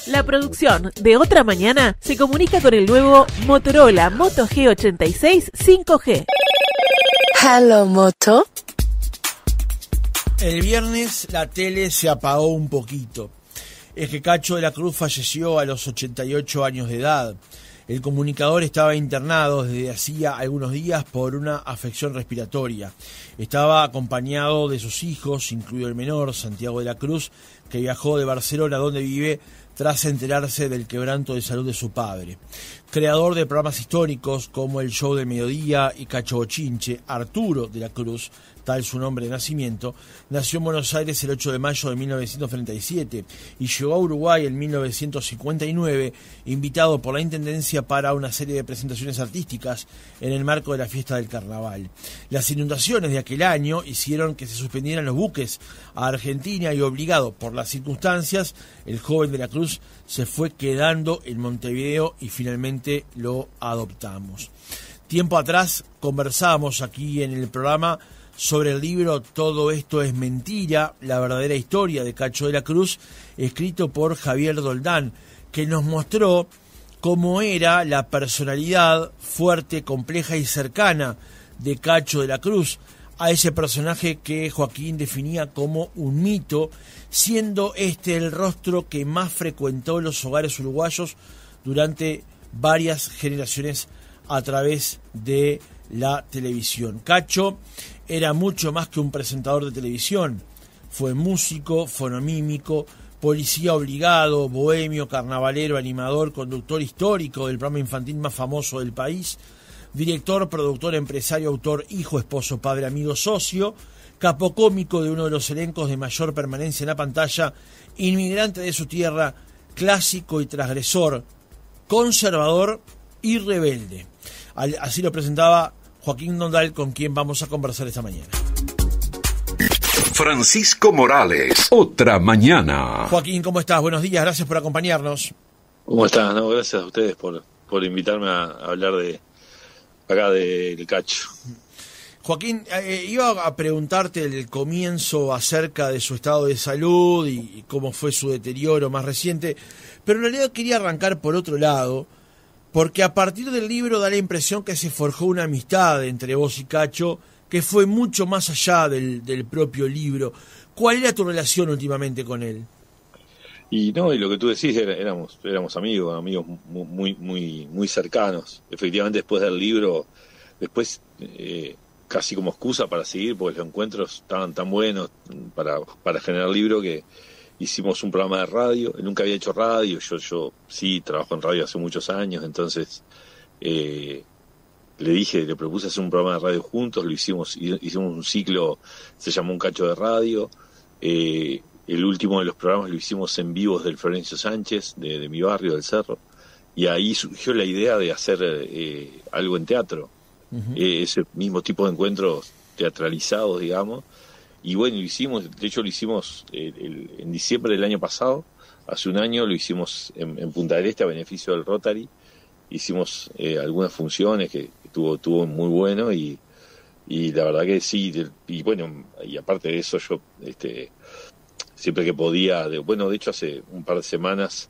La producción de Otra Mañana se comunica con el nuevo Motorola Moto G86 5G. Hello, Moto. El viernes la tele se apagó un poquito. Es que Cacho de la Cruz falleció a los 88 años de edad. El comunicador estaba internado desde hacía algunos días por una afección respiratoria. Estaba acompañado de sus hijos, incluido el menor, Santiago de la Cruz, que viajó de Barcelona, donde vive, tras enterarse del quebranto de salud de su padre. Creador de programas históricos como El Show del Mediodía y Cacho Bochinche, Arturo de la Cruz, tal su nombre de nacimiento, nació en Buenos Aires el 8 de mayo de 1937 y llegó a Uruguay en 1959, invitado por la Intendencia para una serie de presentaciones artísticas en el marco de la fiesta del Carnaval. Las inundaciones de aquel año hicieron que se suspendieran los buques a Argentina y, obligado por las circunstancias, el joven de la Cruz se fue quedando en Montevideo y finalmente lo adoptamos. Tiempo atrás conversábamos aquí en el programa sobre el libro Todo esto es mentira, la verdadera historia de Cacho de la Cruz, escrito por Javier Doldán, que nos mostró cómo era la personalidad fuerte, compleja y cercana de Cacho de la Cruz, a ese personaje que Joaquín definía como un mito, siendo este el rostro que más frecuentó los hogares uruguayos durante varias generaciones a través de la televisión. Cacho era mucho más que un presentador de televisión. Fue músico, fonomímico, policía obligado, bohemio, carnavalero, animador, conductor histórico del programa infantil más famoso del país, director, productor, empresario, autor, hijo, esposo, padre, amigo, socio, capocómico de uno de los elencos de mayor permanencia en la pantalla, inmigrante de su tierra, clásico y transgresor, conservador y rebelde. Así lo presentaba Joaquín Dondal, con quien vamos a conversar esta mañana. Francisco Morales, Otra Mañana. Joaquín, ¿cómo estás? Buenos días, gracias por acompañarnos. ¿Cómo estás? No, gracias a ustedes por invitarme a hablar de acá del Cacho. Joaquín, iba a preguntarte el comienzo acerca de su estado de salud y cómo fue su deterioro más reciente, pero en realidad quería arrancar por otro lado, porque a partir del libro da la impresión que se forjó una amistad entre vos y Cacho que fue mucho más allá del propio libro. ¿Cuál era tu relación últimamente con él? Y lo que tú decís, éramos amigos muy cercanos. Efectivamente, después del libro, casi como excusa para seguir, porque los encuentros estaban tan buenos para generar libro, que hicimos un programa de radio. Él nunca había hecho radio, yo sí trabajo en radio hace muchos años, entonces le propuse hacer un programa de radio juntos, hicimos un ciclo, se llamó Un Cacho de Radio. El último de los programas lo hicimos en vivos del Florencio Sánchez, de mi barrio, del Cerro, y ahí surgió la idea de hacer algo en teatro. Uh-huh. Ese mismo tipo de encuentros teatralizados, digamos. Y bueno, lo hicimos en diciembre del año pasado, hace un año, lo hicimos en Punta del Este a beneficio del Rotary. Hicimos algunas funciones que tuvo muy bueno y la verdad que sí. Y bueno, y aparte de eso, yo siempre que podía, de hecho hace un par de semanas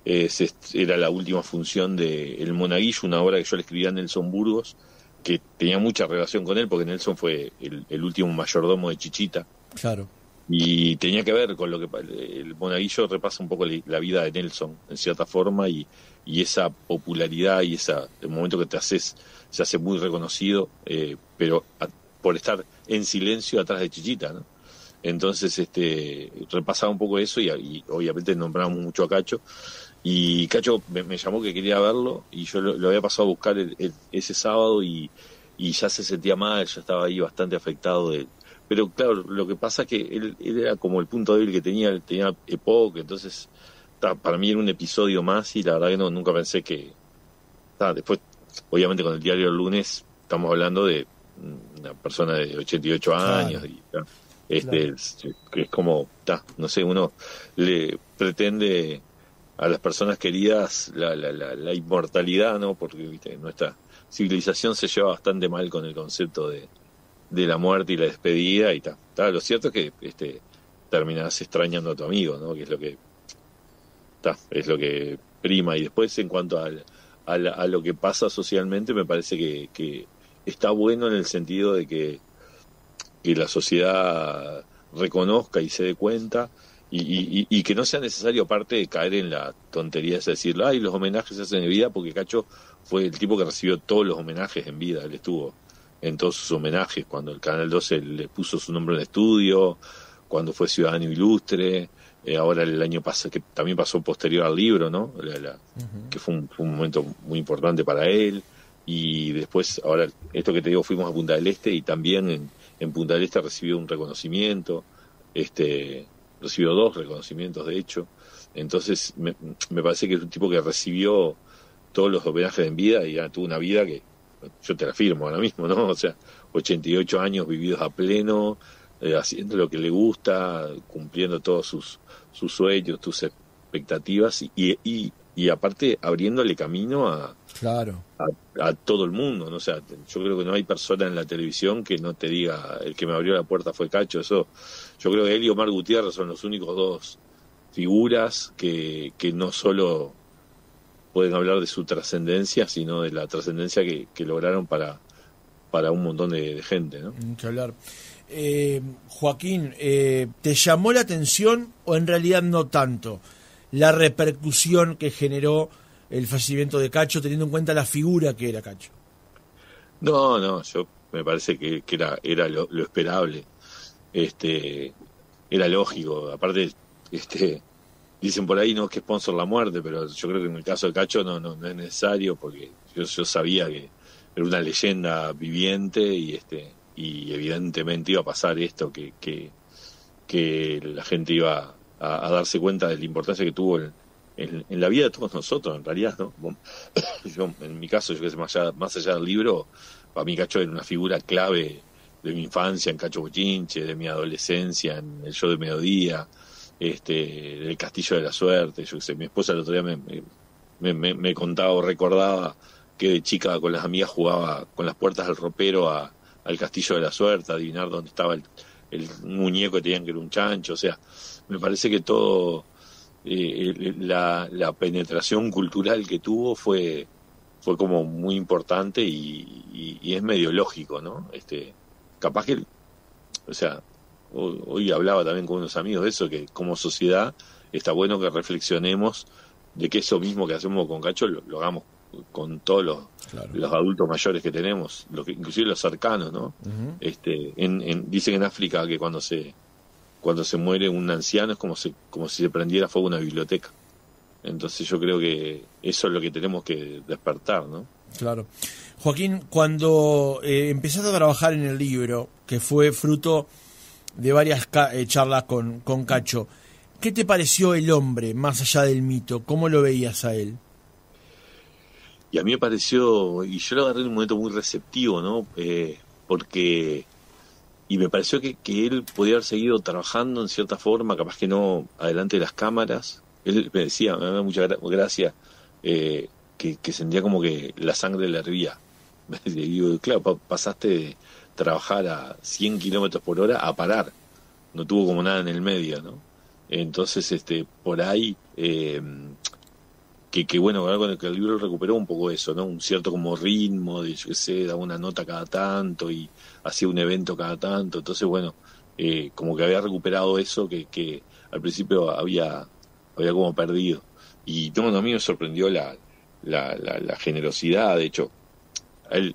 era la última función de El Monaguillo, una obra que yo le escribí a Nelson Burgos, que tenía mucha relación con él, porque Nelson fue el último mayordomo de Chichita. Claro. Y tenía que ver con lo que el Monaguillo repasa un poco la vida de Nelson, en cierta forma, y esa popularidad y el momento que se hace muy reconocido, pero por estar en silencio atrás de Chichita, ¿no? Entonces repasaba un poco eso y obviamente nombramos mucho a Cacho. Y Cacho me llamó que quería verlo, y yo lo había pasado a buscar ese sábado y ya se sentía mal, ya estaba ahí bastante afectado pero claro, lo que pasa es que él era como el punto débil que tenía EPOC, entonces para mí era un episodio más, y la verdad que nunca pensé que... Después, obviamente con el diario del lunes, estamos hablando de una persona de 88 años, claro. Que es como, no sé, uno le pretende a las personas queridas la inmortalidad, ¿no? Porque ¿viste? Nuestra civilización se lleva bastante mal con el concepto de la muerte y la despedida, y lo cierto es que terminás extrañando a tu amigo, ¿no? Que es lo que es lo que prima. Y después, en cuanto a lo que pasa socialmente, me parece que está bueno en el sentido de que la sociedad reconozca y se dé cuenta, y que no sea necesario, aparte, de caer en la tontería de decir, ay, los homenajes se hacen en vida, porque Cacho fue el tipo que recibió todos los homenajes en vida. Él estuvo en todos sus homenajes, cuando el Canal 12 le puso su nombre en el estudio, cuando fue ciudadano ilustre, ahora el año pasado, que también pasó posterior al libro, ¿no? Que fue un momento muy importante para él. Y después, ahora, esto que te digo, fuimos a Punta del Este, y también en Punta del Este recibió un reconocimiento, recibió 2 reconocimientos, de hecho. Entonces, me parece que es un tipo que recibió todos los homenajes en vida, y ya tuvo una vida que yo te la firmo ahora mismo, ¿no? O sea, 88 años vividos a pleno, haciendo lo que le gusta, cumpliendo todos sus sueños, sus expectativas, y aparte abriéndole camino a todo el mundo, ¿no? O sea, yo creo que no hay persona en la televisión que no te diga, el que me abrió la puerta fue Cacho. Eso, yo creo que él y Omar Gutiérrez son los únicos 2 figuras que no solo pueden hablar de su trascendencia, sino de la trascendencia que lograron para un montón de gente, ¿no? Mucho hablar. Joaquín, ¿te llamó la atención, o en realidad no tanto, la repercusión que generó el fallecimiento de Cacho, teniendo en cuenta la figura que era Cacho? No, yo me parece que era lo esperable, era lógico. Aparte, dicen por ahí, no, que sponsor la muerte, pero yo creo que en el caso de Cacho no es necesario, porque yo sabía que era una leyenda viviente, y evidentemente iba a pasar esto, que la gente iba a darse cuenta de la importancia que tuvo en la vida de todos nosotros, en realidad, ¿no? Yo, en mi caso, yo que sé, más allá del libro, para mí Cacho era una figura clave de mi infancia en Cacho Bochinche, de mi adolescencia en el Show de Mediodía, del Castillo de la Suerte. Yo que sé, mi esposa el otro día me contaba o recordaba que de chica con las amigas jugaba con las puertas del ropero al Castillo de la Suerte, a adivinar dónde estaba el muñeco que tenían, que era un chancho. O sea, me parece que todo, la penetración cultural que tuvo fue como muy importante, y es medio lógico, ¿no? Capaz que, o sea, hoy hablaba también con unos amigos de eso, que como sociedad está bueno que reflexionemos de que eso mismo que hacemos con Cacho lo hagamos con todos los adultos mayores que tenemos, inclusive los cercanos, ¿no? Uh-huh. Dicen en África que cuando se muere un anciano es como si se prendiera fuego una biblioteca. Entonces yo creo que eso es lo que tenemos que despertar, ¿no? Claro. Joaquín, cuando empezaste a trabajar en el libro, que fue fruto de varias charlas con Cacho, ¿qué te pareció el hombre, más allá del mito? ¿Cómo lo veías a él? Y a mí me pareció, y yo lo agarré en un momento muy receptivo, ¿no? Y me pareció que él podía haber seguido trabajando en cierta forma, capaz que no adelante de las cámaras. Él me decía, me da mucha gracia, que sentía como que la sangre le hervía. Y digo, claro, pasaste de trabajar a 100 kilómetros por hora a parar. No tuvo como nada en el medio, ¿no? Entonces, por ahí, que bueno, con el libro recuperó un poco eso, ¿no? Un cierto como ritmo, de, yo qué sé, daba una nota cada tanto y hacía un evento cada tanto. Entonces, bueno, como que había recuperado eso que al principio había como perdido. Y a mí me sorprendió la generosidad. De hecho, a él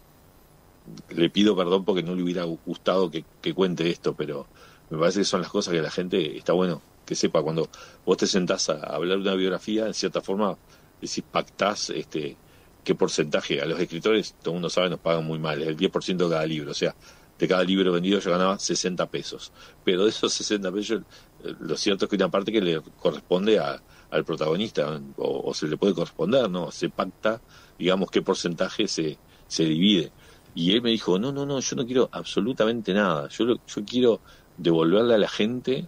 le pido perdón porque no le hubiera gustado que cuente esto, pero me parece que son las cosas que la gente está bueno que sepa. Cuando vos te sentás a hablar de una biografía, en cierta forma decís, pactás qué porcentaje. A los escritores, todo el mundo sabe, nos pagan muy mal, es el 10% de cada libro. O sea, de cada libro vendido yo ganaba 60 pesos. Pero de esos 60 pesos, lo cierto es que hay una parte que le corresponde al protagonista, o se le puede corresponder, ¿no? Se pacta, digamos, qué porcentaje se divide. Y él me dijo, no, yo no quiero absolutamente nada. Yo quiero devolverle a la gente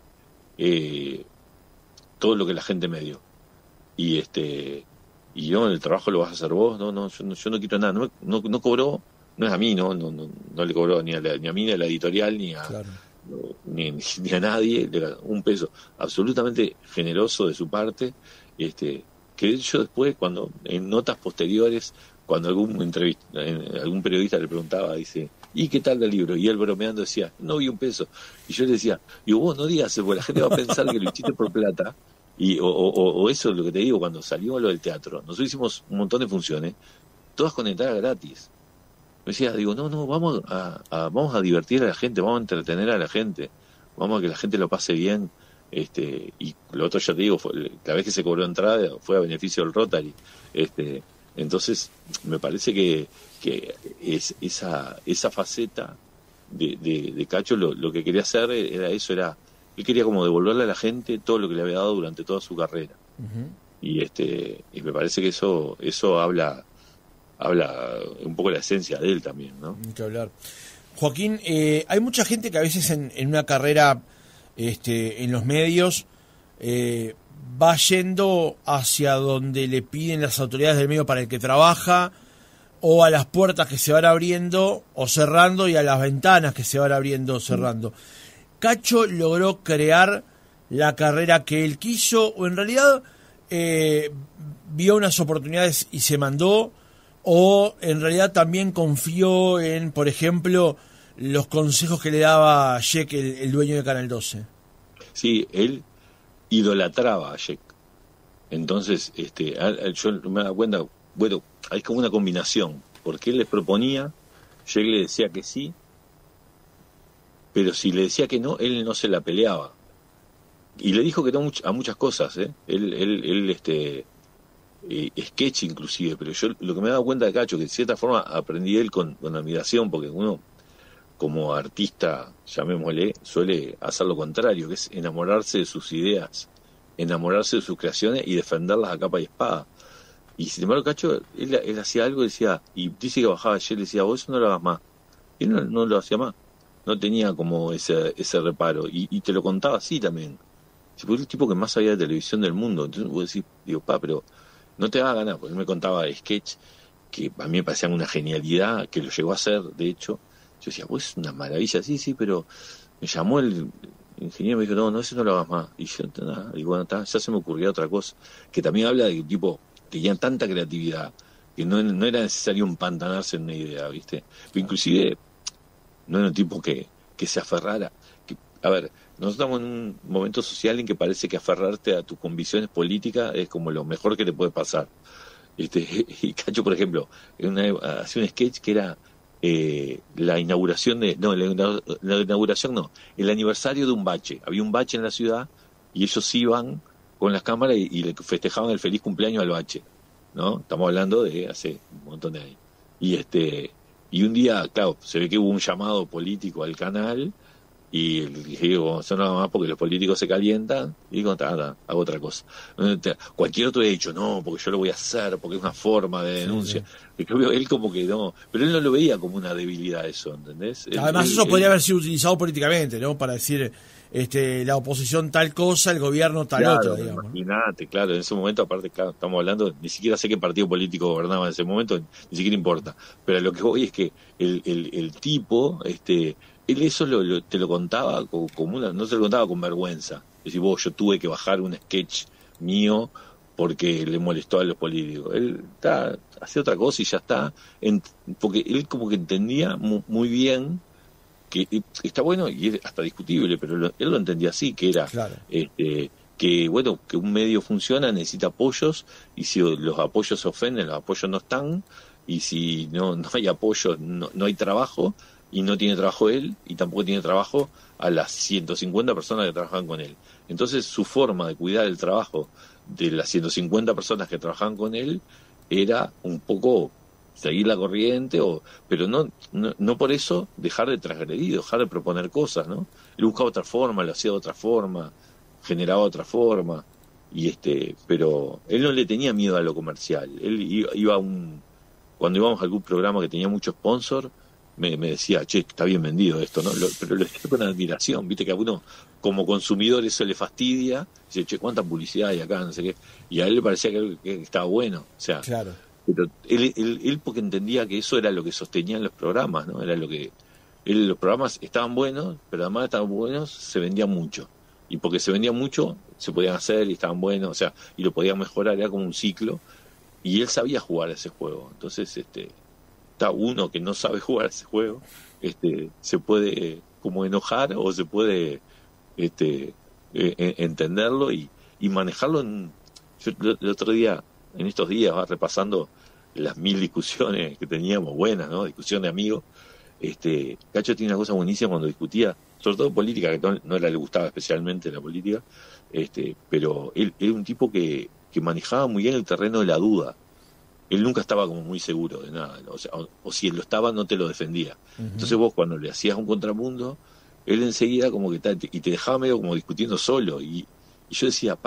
todo lo que la gente me dio. Y yo, el trabajo lo vas a hacer vos. Yo no quiero nada. No cobró, no es a mí, no le cobró ni a mí, ni a la editorial, ni a ni a nadie, un peso, absolutamente generoso de su parte, que yo después, cuando en notas posteriores, cuando algún periodista le preguntaba, dice, ¿y qué tal el libro? Y él bromeando decía, no vi un peso. Y yo le decía, vos no digas eso, porque la gente va a pensar que lo hiciste por plata. O eso es lo que te digo, cuando salimos lo del teatro, nosotros hicimos un montón de funciones, todas con entrada gratis. Me decía, no, vamos a divertir a la gente, vamos a entretener a la gente, vamos a que la gente lo pase bien. Y lo otro, ya te digo, la vez que se cobró entrada fue a beneficio del Rotary. Entonces, me parece que es esa faceta de Cacho, lo que quería hacer era eso, él quería como devolverle a la gente todo lo que le había dado durante toda su carrera. Uh-huh. Y me parece que eso habla un poco de la esencia de él también, ¿no? Hay que hablar. Joaquín, hay mucha gente que a veces en una carrera en los medios va yendo hacia donde le piden las autoridades del medio para el que trabaja, o a las puertas que se van abriendo o cerrando, y a las ventanas que se van abriendo o cerrando. ¿Cacho logró crear la carrera que él quiso, o en realidad vio unas oportunidades y se mandó, o en realidad también confió en, por ejemplo, los consejos que le daba Jack, el dueño de Canal 12? Sí, él idolatraba a Jack. Entonces, yo me he dado cuenta, bueno, hay como una combinación, porque él les proponía, Jack le decía que sí, pero si le decía que no, él no se la peleaba. Y le dijo que no a muchas cosas, Él sketch inclusive, pero yo lo que me he dado cuenta de Cacho, que de cierta forma aprendí él con admiración, porque uno como artista, llamémosle, suele hacer lo contrario, que es enamorarse de sus ideas, enamorarse de sus creaciones y defenderlas a capa y espada. Y sin embargo Cacho, él hacía algo y decía, y dice que bajaba ayer, le decía, vos eso no lo hagas más. Y él no lo hacía más, no tenía como ese reparo, y te lo contaba así también. Porque el tipo que más sabía de televisión del mundo. Entonces vos decís, pero no te hagas ganas, porque él me contaba sketch que a mí me parecían una genialidad, que lo llegó a hacer, de hecho. Yo decía, pues es una maravilla, sí, pero me llamó el ingeniero y me dijo, no, eso no lo hagas más. Y yo, nada, y bueno, ya se me ocurrió otra cosa, que también habla de que tipo tenía tanta creatividad que no era necesario empantanarse en una idea, ¿viste? Pero inclusive no era un tipo que se aferrara. A ver, nosotros estamos en un momento social en que parece que aferrarte a tus convicciones políticas es como lo mejor que te puede pasar. Y Cacho, por ejemplo, hacía un sketch que era la inauguración el aniversario de un bache. Había un bache en la ciudad y ellos iban con las cámaras y le festejaban el feliz cumpleaños al bache, ¿no? Estamos hablando de hace un montón de años. Y un día, claro, se ve que hubo un llamado político al canal. Y dije, eso nada más porque los políticos se calientan, y digo, hago otra cosa. Cualquier otro ha dicho, no, porque yo lo voy a hacer, porque es una forma de denuncia. Sí. Él como que no, pero él no lo veía como una debilidad eso, ¿entendés? Además eso podría haber sido utilizado políticamente, ¿no? Para decir, la oposición tal cosa, el gobierno tal otra, digamos. Imagínate, claro, en ese momento, aparte, claro, estamos hablando, ni siquiera sé qué partido político gobernaba en ese momento, ni siquiera importa. Pero lo que voy es que el tipo, él eso te lo contaba como no se lo contaba con vergüenza. Es decir, yo tuve que bajar un sketch mío porque le molestó a los políticos. Él hacía otra cosa y ya está. Porque él como que entendía muy bien que está bueno y es hasta discutible, pero él lo entendía así, que era claro. Que bueno, que un medio funciona, necesita apoyos, y si los apoyos se ofenden, los apoyos no están, y si no hay apoyo, no hay trabajo. Y no tiene trabajo él, y tampoco tiene trabajo a las 150 personas que trabajan con él. Entonces su forma de cuidar el trabajo de las 150 personas que trabajaban con él era un poco seguir la corriente, pero no por eso dejar de transgredir, dejar de proponer cosas, ¿no? Él buscaba otra forma, lo hacía de otra forma, generaba otra forma, pero él no le tenía miedo a lo comercial. Él iba cuando íbamos a algún programa que tenía mucho sponsor, me decía, che, está bien vendido esto, ¿no? Pero lo decía con admiración, viste que a uno como consumidor eso le fastidia, dice, che, cuánta publicidad hay acá, no sé qué, y a él le parecía que estaba bueno, o sea, claro. Pero él porque entendía que eso era lo que sostenían los programas, ¿no? Era lo que los programas estaban buenos, pero además de estaban buenos, se vendían mucho. Y porque se vendían mucho, se podían hacer y estaban buenos, o sea, y lo podían mejorar, era como un ciclo. Y él sabía jugar a ese juego. Entonces, está uno que no sabe jugar a ese juego, se puede como enojar o se puede entenderlo y manejarlo. Yo el otro día, en estos días, repasando las 1000 discusiones que teníamos, buenas, ¿no? Discusión de amigos. Cacho tiene una cosa buenísima cuando discutía, sobre todo política, que no le gustaba especialmente la política, pero él era un tipo que manejaba muy bien el terreno de la duda. Él nunca estaba como muy seguro de nada, o sea, o si él lo estaba, no te lo defendía. Uh-huh. Entonces vos, cuando le hacías un contrapunto, él enseguida como que y te dejaba medio como discutiendo solo, y yo decía,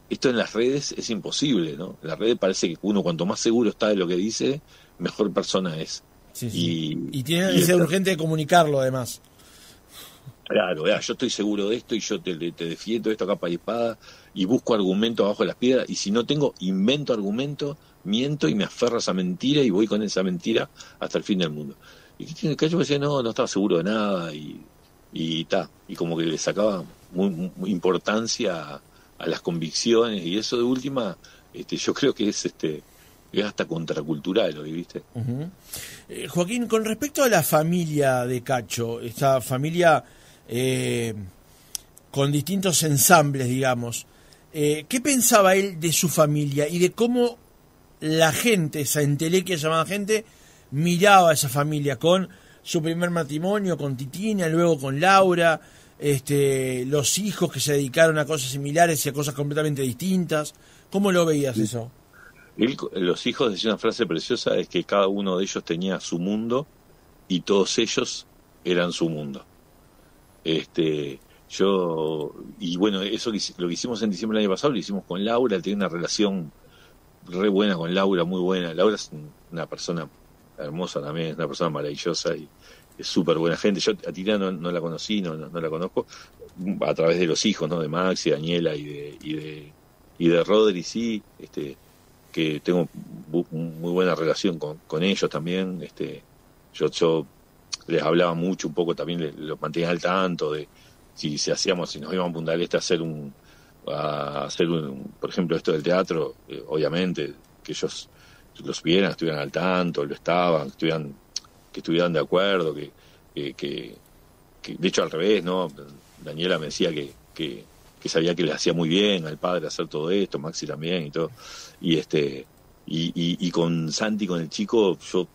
esto en las redes es imposible, ¿no? En las redes parece que uno, cuanto más seguro está de lo que dice, mejor persona es. Sí, sí. Y tiene que ser urgente de comunicarlo, además. Claro, yo estoy seguro de esto y yo te defiendo esto a capa y espada y busco argumentos abajo de las piedras, y si no tengo, invento argumentos, miento y me aferro a esa mentira y voy con esa mentira hasta el fin del mundo. Y Cacho me decía, no estaba seguro de nada y como que le sacaba muy importancia a las convicciones, y eso de última, yo creo que es hasta contracultural, ¿lo viste? Uh-huh. Joaquín, con respecto a la familia de Cacho, esta familia con distintos ensambles, digamos, ¿qué pensaba él de su familia y de cómo la gente, esa entelequia llamada gente, miraba a esa familia, con su primer matrimonio, con Titina, luego con Laura, los hijos que se dedicaron a cosas similares y a cosas completamente distintas? ¿Cómo lo veías eso? Los hijos decían una frase preciosa, es que cada uno de ellos tenía su mundo y todos ellos eran su mundo. Y bueno, eso lo que hicimos en diciembre del año pasado, lo hicimos con Laura. Él tiene una relación re buena con Laura, muy buena. Laura es una persona hermosa también, es una persona maravillosa y es súper buena gente. Yo a Tina no la conocí, no la conozco, a través de los hijos, ¿no? De Maxi, Daniela y de Rodri, sí, que tengo muy buena relación con ellos también. Yo les hablaba mucho, un poco también los mantenía al tanto de si nos íbamos a Punta del Este a hacer por ejemplo, esto del teatro, obviamente que ellos los vieran, estuvieran al tanto, lo estaban, que estuvieran de acuerdo, que de hecho al revés, ¿no? Daniela me decía que sabía que le hacía muy bien al padre hacer todo esto, Maxi también y todo, y con Santi, con el chico, yo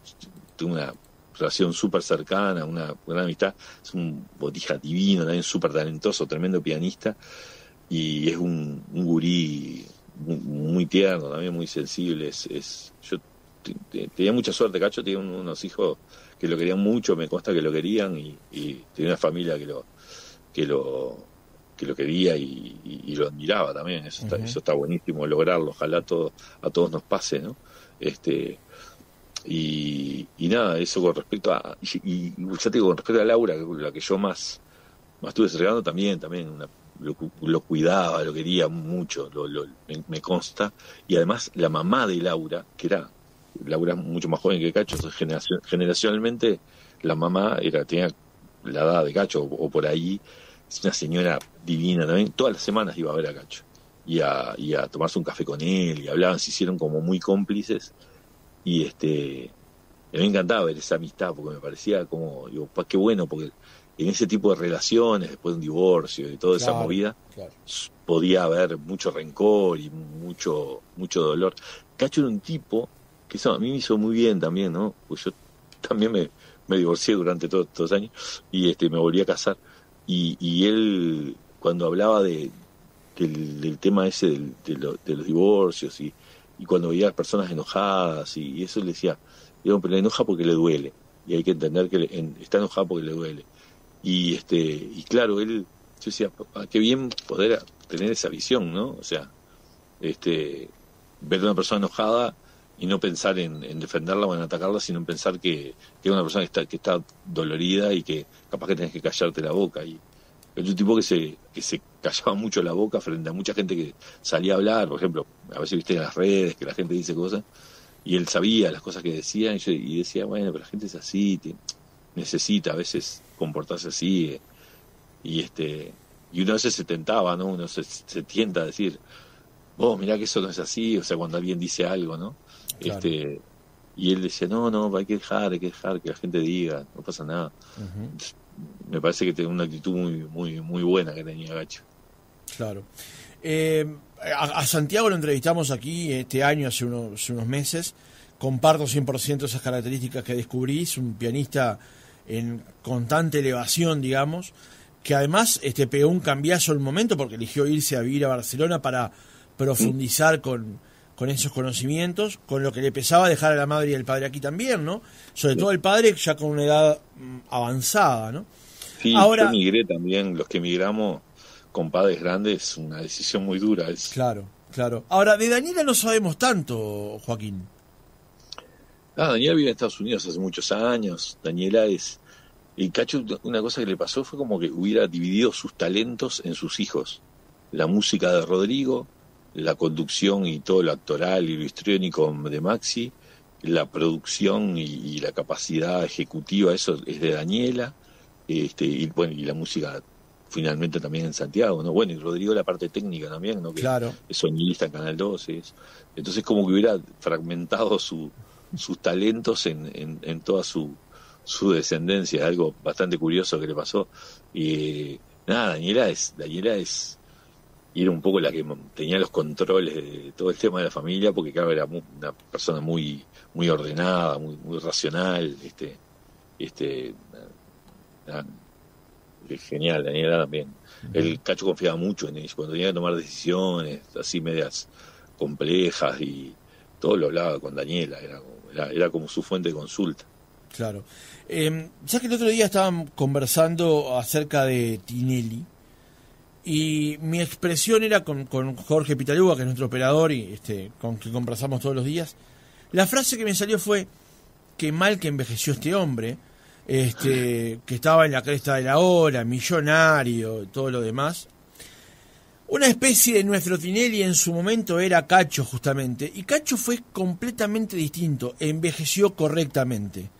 tengo una relación súper cercana, una gran amistad. Es un botija divino, también súper talentoso, tremendo pianista, y es un gurí muy tierno, también muy sensible. Yo tenía mucha suerte. Cacho tenía unos hijos que lo querían mucho, me consta que lo querían, y tenía una familia que lo quería y lo admiraba también. Eso está buenísimo lograrlo. Ojalá a todos nos pase, ¿no? Y nada, eso con respecto a, y ya te digo, con respecto a Laura, la que yo más estuve cercano, también lo cuidaba, lo quería mucho, me consta. Y además la mamá de Laura, Laura es mucho más joven que Cacho, generacionalmente la mamá tenía la edad de Cacho o por ahí. Es una señora divina también. Todas las semanas iba a ver a Cacho y a tomarse un café con él, y hablaban, se hicieron como muy cómplices. Y me encantaba ver esa amistad, porque me parecía como, digo, qué bueno, porque en ese tipo de relaciones, después de un divorcio y toda esa movida, podía haber mucho rencor y mucho dolor. Cacho era un tipo que eso a mí me hizo muy bien también, ¿no? Pues yo también me divorcié durante todos estos años y me volví a casar. Y él, cuando hablaba del tema ese de los divorcios y cuando veía a las personas enojadas y eso, le decía, pero le enoja porque le duele, y hay que entender que está enojado porque le duele. Y claro, yo decía, qué bien poder tener esa visión, ¿no? O sea, ver a una persona enojada y no pensar en defenderla o en atacarla, sino en pensar que es una persona que está dolorida y que capaz que tenés que callarte la boca. Y es un tipo que se callaba mucho la boca frente a mucha gente que salía a hablar. Por ejemplo, a veces viste en las redes que la gente dice cosas y él sabía las cosas que decían, y decía, bueno, pero la gente es así, necesita a veces comportarse así, y uno a veces se tentaba, ¿no? Uno se tienta a decir, vos mirá que eso no es así, o sea, cuando alguien dice algo, ¿no? Claro. Y él decía, no, hay que dejar que la gente diga, no pasa nada. Me parece que tenía una actitud muy, muy, muy buena que tenía Gacho. Claro. A Santiago lo entrevistamos aquí este año, hace unos meses. Comparto 100% esas características que descubrí. Es un pianista en constante elevación, digamos, que además pegó un cambiazo en el momento porque eligió irse a vivir a Barcelona para profundizar con esos conocimientos, con lo que le pesaba dejar a la madre y al padre aquí también, ¿no? Sobre todo el padre ya con una edad avanzada, ¿no? Sí, ahora, yo migré también, los que migramos con padres grandes, es una decisión muy dura. Claro. Ahora, de Daniela no sabemos tanto, Joaquín. Daniela vive en Estados Unidos hace muchos años. Daniela y Cacho, una cosa que le pasó fue como que hubiera dividido sus talentos en sus hijos. La música de Rodrigo, la conducción y todo lo actoral y lo histriónico de Maxi, la producción y la capacidad ejecutiva, eso es de Daniela, y la música finalmente también en Santiago, ¿no? Bueno, y Rodrigo la parte técnica también, ¿no? Que claro. Es sonidista en Canal 12. Entonces como que hubiera fragmentado sus talentos en toda su descendencia, algo bastante curioso que le pasó. Y Daniela era un poco la que tenía los controles de todo el tema de la familia, porque claro, era una persona muy, muy ordenada, muy, muy racional, genial. Daniela también. El Cacho confiaba mucho en ella, cuando tenía que tomar decisiones así medias complejas, y todo lo hablaba con Daniela, era como su fuente de consulta. Claro. Ya que el otro día estaban conversando acerca de Tinelli, y mi expresión era con Jorge Pitalúa, que es nuestro operador y con que conversamos todos los días. La frase que me salió fue: qué mal que envejeció este hombre, que estaba en la cresta de la ola, millonario, todo lo demás. Una especie de nuestro Tinelli en su momento era Cacho, justamente, y Cacho fue completamente distinto, envejeció correctamente,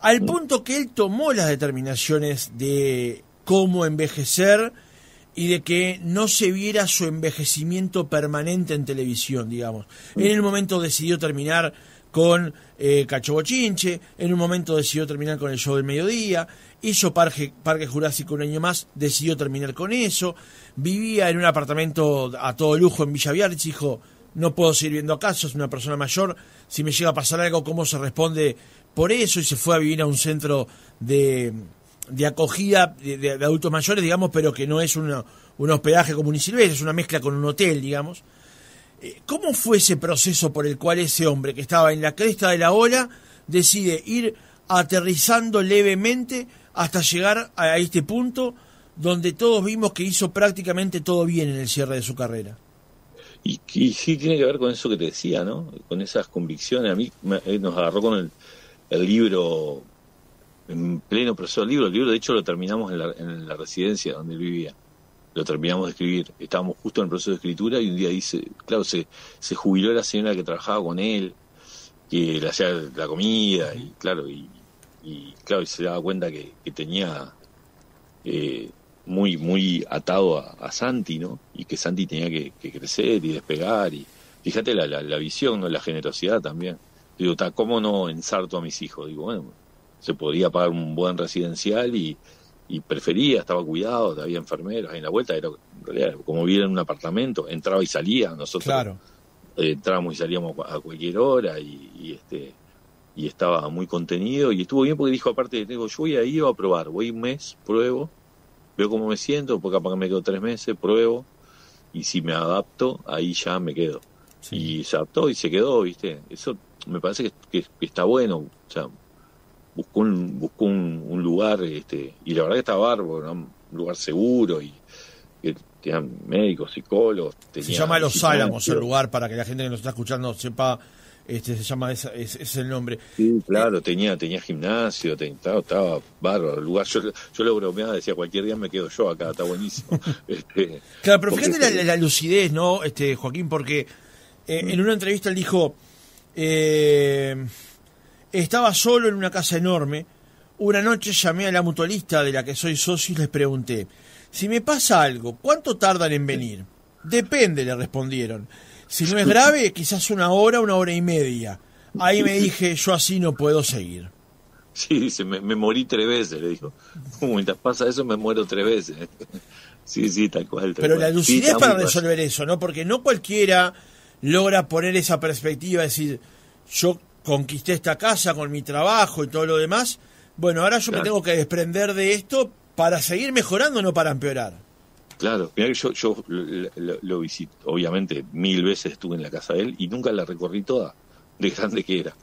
al punto que él tomó las determinaciones de cómo envejecer y de que no se viera su envejecimiento permanente en televisión, digamos. En el momento decidió terminar con Cacho Bochinche, en un momento decidió terminar con el show del mediodía, hizo Parque Jurásico un año más, decidió terminar con eso, vivía en un apartamento a todo lujo en Villa Biarritz, dijo, no puedo seguir viendo acá, sos una persona mayor, si me llega a pasar algo, ¿cómo se responde por eso? Y se fue a vivir a un centro de acogida de adultos mayores, digamos, pero que no es un hospedaje como Unisilvestre, es una mezcla con un hotel, digamos. ¿Cómo fue ese proceso por el cual ese hombre que estaba en la cresta de la ola decide ir aterrizando levemente hasta llegar a este punto donde todos vimos que hizo prácticamente todo bien en el cierre de su carrera? Y sí tiene que ver con eso que te decía, ¿no? Con esas convicciones. A mí nos agarró con el libro en pleno proceso del libro. El libro, de hecho, lo terminamos en la residencia donde él vivía. Lo terminamos de escribir. Estábamos justo en el proceso de escritura y un día dice, claro, se jubiló la señora que trabajaba con él, que le hacía la comida, y claro, y se daba cuenta que tenía muy, muy atado a Santi, ¿no? Y que Santi tenía que crecer y despegar. Y fíjate la visión, ¿no? La generosidad también. Digo, ¿cómo no ensarto a mis hijos? Digo, bueno, se podía pagar un buen residencial y prefería, estaba cuidado, había enfermeros ahí en la vuelta, era en realidad como vivir en un apartamento, entraba y salía, nosotros claro. Entrábamos y salíamos a cualquier hora, y estaba muy contenido, y estuvo bien porque dijo, aparte, digo, yo voy ahí a probar, voy un mes, pruebo, veo cómo me siento, porque capaz que me quedo 3 meses, pruebo, y si me adapto, ahí ya me quedo. Sí. Y se adaptó y se quedó, ¿viste? Eso me parece que está bueno, o sea, buscó un lugar, y la verdad que estaba bárbaro, ¿no? Un lugar seguro, y que tenían médicos, psicólogos. Se llama Los Álamos el lugar, para que la gente que nos está escuchando sepa, se llama, es el nombre. Sí, claro, tenía gimnasio, estaba bárbaro el lugar. Yo lo bromeaba, decía, cualquier día me quedo yo acá, está buenísimo. Claro, pero fíjate la lucidez, ¿no, Joaquín? Porque en una entrevista él dijo, estaba solo en una casa enorme, Una noche llamé a la mutualista de la que soy socio y les pregunté, si me pasa algo, ¿cuánto tardan en venir? Depende, le respondieron. Si no es grave, quizás 1 hora, 1 hora y media. Ahí me dije, yo así no puedo seguir. Sí, dice, me morí 3 veces, le dijo. Mientras pasa eso me muero 3 veces. Sí, tal cual. Pero cual. la lucidez Sí, para resolver eso, ¿no? Porque no cualquiera logra poner esa perspectiva, decir, yo conquisté esta casa con mi trabajo y todo lo demás, bueno, ahora yo me tengo que desprender de esto para seguir mejorando, no para empeorar. Claro, mirá que yo lo visité, obviamente 1000 veces estuve en la casa de él y nunca la recorrí toda, de grande que era.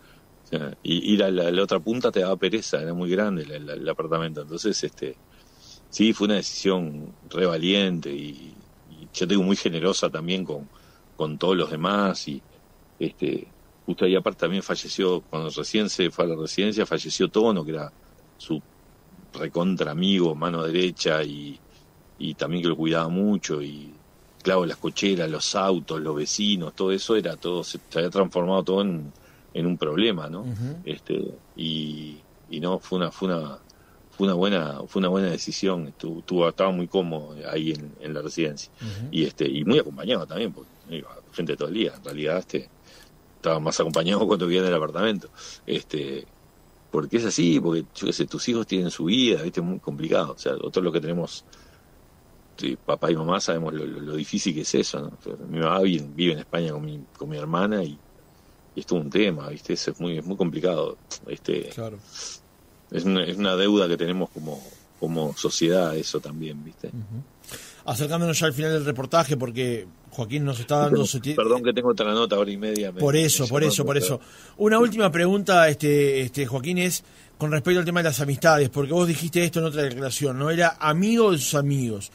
O sea, y ir a la otra punta te daba pereza, era muy grande el apartamento. Entonces, sí, fue una decisión re valiente y yo te digo muy generosa también con todos los demás. Y justo ahí aparte también falleció, cuando recién se fue a la residencia, falleció Tono, que era su recontra amigo, mano derecha, y también que lo cuidaba mucho. Y claro, las cocheras, los autos, los vecinos, todo eso se había transformado todo en un problema, ¿no? Uh-huh. Y no, fue una buena decisión. Estaba muy cómodo ahí en la residencia. Uh-huh. Y muy acompañado también, porque gente todo el día. En realidad estaba más acompañado cuando vivía en el apartamento. Porque es así, porque yo qué sé, tus hijos tienen su vida, ¿viste? Es muy complicado. O sea, nosotros los que tenemos papá y mamá sabemos lo difícil que es eso, ¿no? Mi mamá vive en España con mi hermana y es todo un tema, ¿viste? Eso es muy complicado. Claro. Es una deuda que tenemos como sociedad, eso también, ¿viste? Uh-huh. Acercándonos ya al final del reportaje, porque Joaquín nos está dando su tiempo. Perdón que tengo otra nota, 1 hora y media. Por eso. Una última pregunta, Joaquín, es con respecto al tema de las amistades, porque vos dijiste esto en otra declaración, ¿no? Era amigo de sus amigos.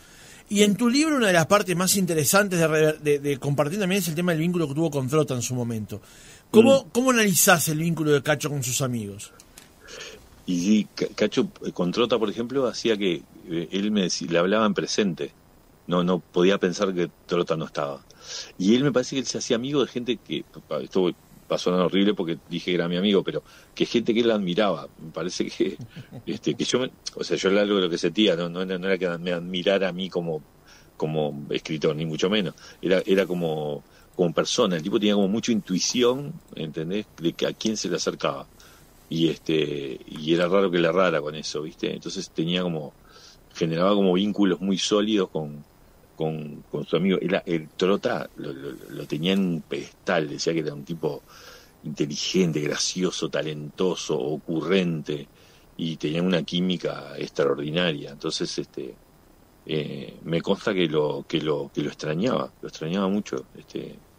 Y en tu libro una de las partes más interesantes de compartir también es el tema del vínculo que tuvo con Trota en su momento. ¿Cómo analizás el vínculo de Cacho con sus amigos? Y sí, Cacho con Trota, por ejemplo, hacía que él le hablaba en presente. No podía pensar que Trota no estaba. Y él me parece que él se hacía amigo de gente que, esto pasó nada horrible porque dije que era mi amigo, pero que gente que él admiraba. Me parece que yo era algo de lo que sentía, no era que me admirara a mí como escritor, ni mucho menos. Era como persona. El tipo tenía como mucha intuición, ¿entendés? De que a quién se le acercaba. Y era raro que le errara con eso, ¿viste? Entonces generaba como vínculos muy sólidos con su amigo. El Trota lo tenía en un pedestal, decía que era un tipo inteligente, gracioso, talentoso, ocurrente, y tenía una química extraordinaria. Entonces me consta que lo extrañaba mucho.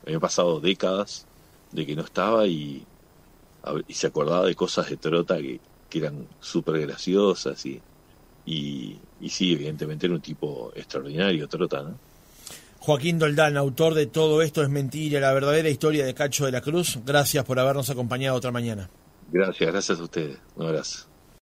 Había pasado décadas de que no estaba y se acordaba de cosas de Trota que eran súper graciosas y sí, evidentemente era un tipo extraordinario, Trota, ¿no? Joaquín Doldán, autor de Todo esto es mentira, la verdadera historia de Cacho de la Cruz. Gracias por habernos acompañado otra mañana. Gracias a ustedes. Un abrazo.